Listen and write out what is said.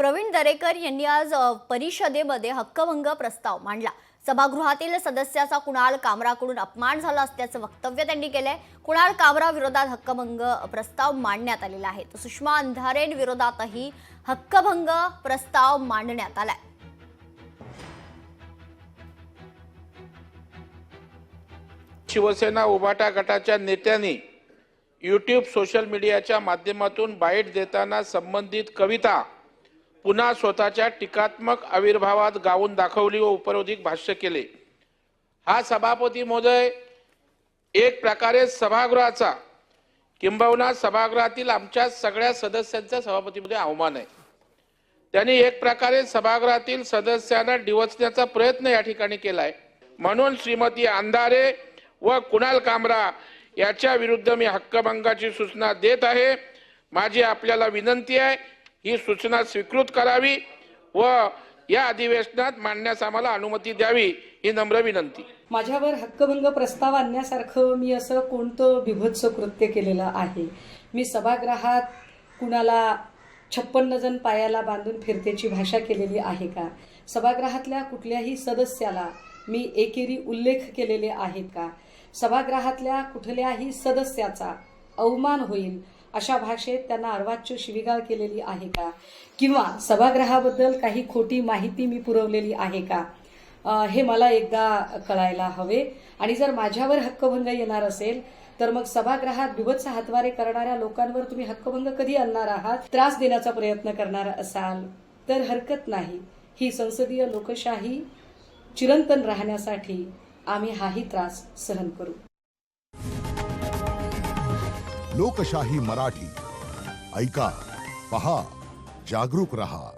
प्रवीण दरेकर यांनी आज परिषदेमध्ये हक्कभंग प्रस्ताव मांडला। सभागृहातील सदस्याचा कुणाल कामराकडून अपमान झाला असल्याचं वक्तव्य त्यांनी केलंय। कुणाल कामरा विरोधात हक्कभंग प्रस्ताव मांडण्यात आलेला आहे। तर सुषमा अंधारेंविरोधातही हक्कभंग प्रस्ताव मांडण्यात आलाय। शिवसेना उभाटा गटाच्या नेत्यांनी यूट्यूब सोशल मीडियाच्या माध्यमातून बाईट देताना संबंधित कविता पुन्हा स्वतःच्या टीकात्मक आविर्भावात गाऊन दाखवली व उपरोधिक भाष्य केले। हा सभापती महोदय एक प्रकारे सभागृहाचा किंबहुना सभागृहातील आमच्या सगळ्या सदस्यांचा सभापतीमध्ये अवमान आहे। त्यांनी एक प्रकारे सभागृहातील सदस्यांना डिवचण्याचा प्रयत्न या ठिकाणी केलाय। म्हणून श्रीमती अंधारे व कुणाल कामरा याच्या विरुद्ध मी हक्कभंगाची सूचना देत आहे। माझी आपल्याला विनंती आहे, ही सूचना स्वीकृत करावी व या अधिवेशनात मांडण्यास आम्हाला अनुमती द्यावी, ही नम्र विनंती। माझ्यावर हक्कभंग प्रस्ताव आणण्यासारखं मी असं कोणतं बिभत्स कृत्य केलेलं आहे? मी सभागृहात कुणाला 56 जण पायाला बांधून फिरतेची भाषा केलेली आहे का? सभागृहातल्या कुठल्याही सदस्याला मी एकेरी उल्लेख केलेले आहेत का? सभागृहातल्या कुठल्याही सदस्याचा अवमान होईल अशा भाषेत त्यांना अर्वाच्य शिवीगाळ केलेली आहे का? किंवा सभागृहाबद्दल काही खोटी माहिती मी पुरवलेली आहे का? हे मला एकदा कळायला हवे। आणि जर माझ्यावर हक्कभंग येणार असेल तर मग सभागृहात बिभत्स हातवारे करणाऱ्या लोकांवर तुम्ही हक्कभंग कधी आणणार आहात? त्रास देण्याचा प्रयत्न करणार असाल तर हरकत नाही। ही संसदीय लोकशाही चिरंतन राहण्यासाठी आम्ही हाही त्रास सहन करू। लोकशाही मराठी ऐका, पहा, जागरूक रहा।